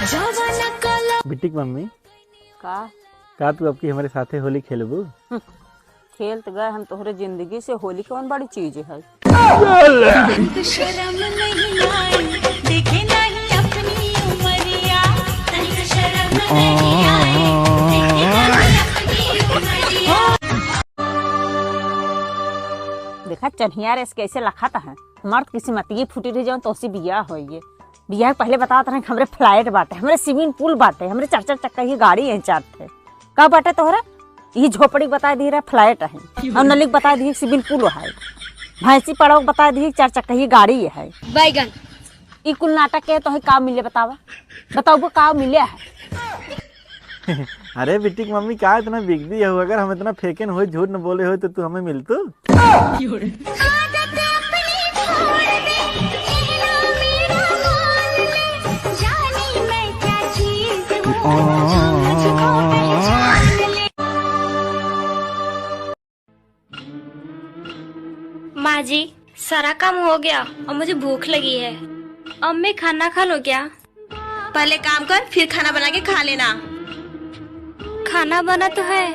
बिटिक mummy का तू अब की हमारे साथे होली खेलबू? खेल तो गए हम तोहरे जिंदगी से, होली कौन बड़ी चीज है। शर्म नहीं आई, देखे नहीं अपनी उमरिया, शर्म नहीं आई, देखा चन्हिया रेस कैसे लखाता है। मर्द किसी मतिये फूटी रही जाओ तो उसी बिया हो ये बिया पहले बताता रहे हमरे फ्लाइट बाटे, हमरे स्विमिंग पूल बाटे, हमरे 4-4 चक्का की गाड़ी है 4 थे। का बाटे तोहरा? ये झोपड़ी बता दी रहा फ्लाइट है, और नलिक बता दी स्विमिंग पूल है, भैंसी पड़ाव बता दी 4 चक्का की गाड़ी है। बैगन ई कुल नाटक के तो है का मिले बतावा, बताओ का मिले है। अरे बिटिक मम्मी का इतना बिगड़ी हो, अगर हम इतना फेंकन हो झूठ न बोले हो तो तू हमें मिलतू? माँ जी सारा काम हो गया और मुझे भूख लगी है। अब मैं खाना खा लो क्या? पहले काम कर फिर खाना बना के खा लेना। खाना बना तो है।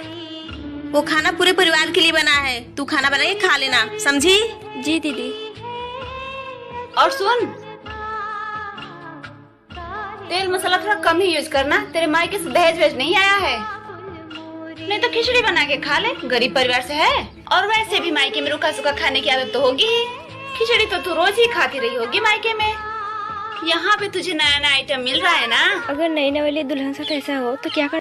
वो खाना पूरे परिवार के लिए बना है, तू खाना बना के खा लेना, समझी? जी दीदी। और सुन, तेल मसाला थोड़ा कम ही यूज करना, तेरे मायके से दहेज वेज नहीं आया है। नहीं तो खिचड़ी बना के खा ले, गरीब परिवार से है। और वैसे भी मायके में रूखा सूखा खाने की आदत तो होगी ही। खिचड़ी तो तू रोज ही खाती रही होगी मायके में। यहाँ पे तुझे नया नया आइटम मिल रहा है ना। अगर नई नवेली दुल्हन साथ ऐसा हो तो क्या कर?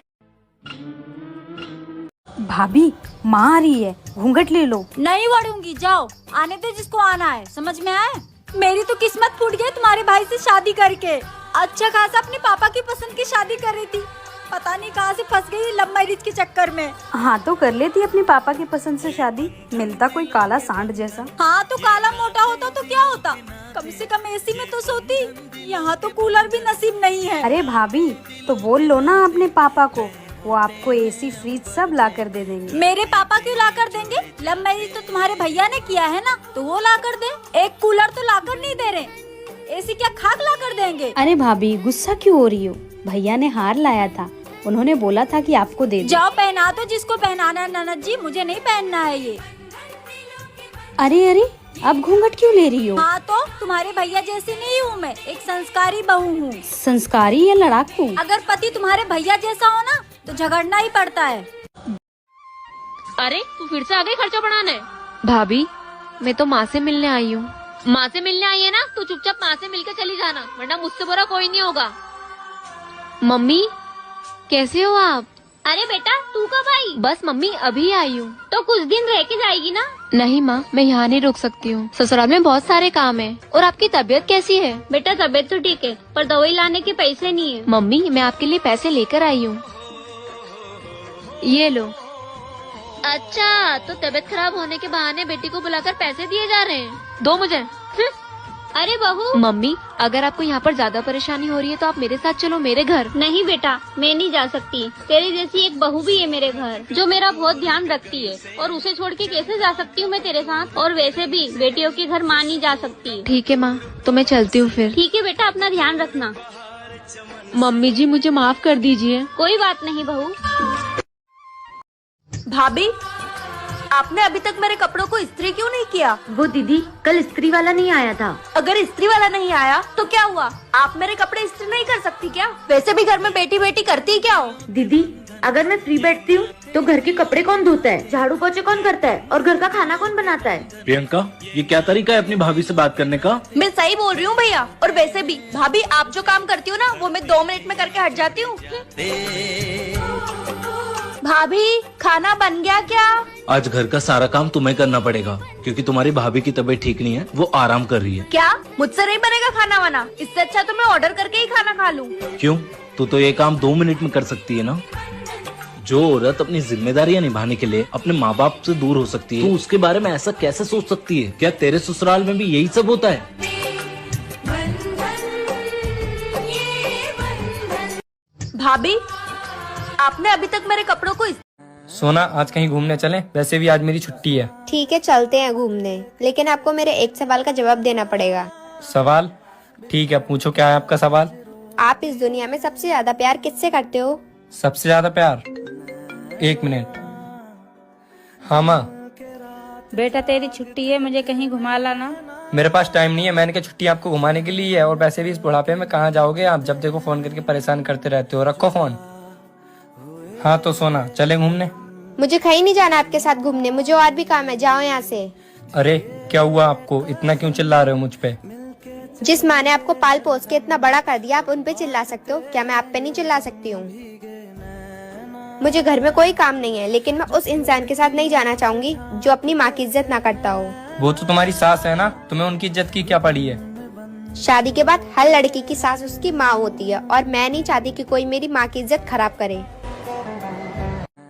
भाभी माँ आ रही है, घूंघट ले लो। नहीं वड़ूंगी, जाओ आने दे जिसको आना है, समझ में आए? मेरी तो किस्मत फूट गई तुम्हारे भाई से शादी करके। अच्छा खासा अपने पापा की पसंद की शादी कर रही थी, पता नहीं कहाँ से फंस गई लव मैरिज के चक्कर में। हाँ तो कर लेती अपने पापा की पसंद से शादी, मिलता कोई काला सांड जैसा। हाँ तो काला मोटा होता तो क्या होता, कम से कम एसी में तो सोती। यहाँ तो कूलर भी नसीब नहीं है। अरे भाभी तो बोल लो ना अपने पापा को, वो आपको एसी फ्रिज सब ला कर दे देंगे। मेरे पापा क्यों ला कर देंगे? लव मैरिज तो तुम्हारे भैया ने किया है ना, तो वो ला कर दे। एक कूलर तो ला कर नहीं दे रहे, एसी क्या खाक ला कर देंगे? अरे भाभी गुस्सा क्यों हो रही हो? भैया ने हार लाया था, उन्होंने बोला था कि आपको दे दो। जाओ पहना दो जिसको पहनाना है ननद जी, मुझे नहीं पहनना है ये। अरे अरे अब घूंघट क्यों ले रही हो? हाँ तो तुम्हारे भैया जैसी नहीं हूँ मैं, एक संस्कारी बहू हूँ। संस्कारी या लड़ाकू? अगर पति तुम्हारे भैया जैसा हो ना तो झगड़ना ही पड़ता है। अरे तू फिर से आ गई खर्चा बढ़ाने? भाभी मैं तो माँ से मिलने आई हूँ। माँ से मिलने आई है ना, तू चुपचाप माँ से मिलकर चली जाना, वरना मुझसे बुरा कोई नहीं होगा। मम्मी कैसे हो आप? अरे बेटा तू कब आई? बस मम्मी अभी आई हूँ। तो कुछ दिन रह के जाएगी ना? नहीं माँ, मैं यहाँ नहीं रुक सकती हूँ, ससुराल में बहुत सारे काम है। और आपकी तबीयत कैसी है? बेटा तबीयत तो ठीक है, पर दवाई लाने के पैसे नहीं है। मम्मी मैं आपके लिए पैसे लेकर आई हूँ, ये लो। अच्छा तो तबीयत खराब होने के बहाने बेटी को बुलाकर पैसे दिए जा रहे हैं? दो मुझे। अरे बहू। मम्मी अगर आपको यहाँ पर ज्यादा परेशानी हो रही है तो आप मेरे साथ चलो मेरे घर। नहीं बेटा मैं नहीं जा सकती, तेरे जैसी एक बहू भी है मेरे घर जो मेरा बहुत ध्यान रखती है, और उसे छोड़ के कैसे जा सकती हूँ मैं तेरे साथ? और वैसे भी बेटियों के घर माँ नहीं जा सकती। ठीक है माँ, तो मैं चलती हूँ फिर। ठीक है बेटा, अपना ध्यान रखना। मम्मी जी मुझे माफ कर दीजिए। कोई बात नहीं बहू। भाभी आपने अभी तक मेरे कपड़ों को इस्त्री क्यों नहीं किया? वो दीदी कल इस्त्री वाला नहीं आया था। अगर इस्त्री वाला नहीं आया तो क्या हुआ? आप मेरे कपड़े इस्त्री नहीं कर सकती क्या? वैसे भी घर में बेटी बेटी करती क्या हो? दीदी अगर मैं फ्री बैठती हूँ तो घर के कपड़े कौन धोता है, झाड़ू पोछे कौन करता है, और घर का खाना कौन बनाता है? प्रियंका ये क्या तरीका है अपनी भाभी से बात करने का? मैं सही बोल रही हूँ भैया। और वैसे भी भाभी आप जो काम करती हो ना वो मैं 2 मिनट में करके हट जाती हूँ। भाभी खाना बन गया क्या? आज घर का सारा काम तुम्हें करना पड़ेगा, क्योंकि तुम्हारी भाभी की तबीयत ठीक नहीं है, वो आराम कर रही है। क्या मुझसे नहीं बनेगा खाना वाना? इससे अच्छा तो मैं ऑर्डर करके ही खाना खा लूँ। क्यों? तू तो ये काम 2 मिनट में कर सकती है ना। जो औरत अपनी जिम्मेदारियां निभाने के लिए अपने माँ बाप से दूर हो सकती है, तो उसके बारे में ऐसा कैसे सोच सकती है? क्या तेरे ससुराल में भी यही सब होता है? भाभी आपने अभी तक मेरे कपड़ों को सोना आज कहीं घूमने चलें? वैसे भी आज मेरी छुट्टी है। ठीक है चलते हैं घूमने, लेकिन आपको मेरे एक सवाल का जवाब देना पड़ेगा। सवाल? ठीक है पूछो, क्या है आपका सवाल? आप इस दुनिया में सबसे ज्यादा प्यार किससे करते हो? सबसे ज्यादा प्यार? 1 मिनट। हाँ माँ। बेटा तेरी छुट्टी है, मुझे कहीं घुमा लाना। मेरे पास टाइम नहीं है, मैंने कहा छुट्टी आपको घुमाने के लिए है, और वैसे भी इस बुढ़ापे में कहाँ जाओगे आप, जब देखो फोन करके परेशान करते रहते हो। रखो फोन। हाँ तो सोना, चले घूमने? मुझे कहीं नहीं जाना आपके साथ घूमने, मुझे और भी काम है, जाओ यहाँ से। अरे क्या हुआ आपको, इतना क्यों चिल्ला रहे हो मुझ पे? जिस माँ ने आपको पाल पोस के इतना बड़ा कर दिया, आप उन पे चिल्ला सकते हो क्या? मैं आप पे नहीं चिल्ला सकती हूँ। मुझे घर में कोई काम नहीं है, लेकिन मैं उस इंसान के साथ नहीं जाना चाहूंगी जो अपनी माँ की इज्जत ना करता हो। वो तो तुम्हारी सास है ना, तुम्हें उनकी इज्जत की क्या पड़ी है? शादी के बाद हर लड़की की सास उसकी माँ होती है, और मैं नहीं चाहती कि कोई मेरी माँ की इज्जत खराब करे।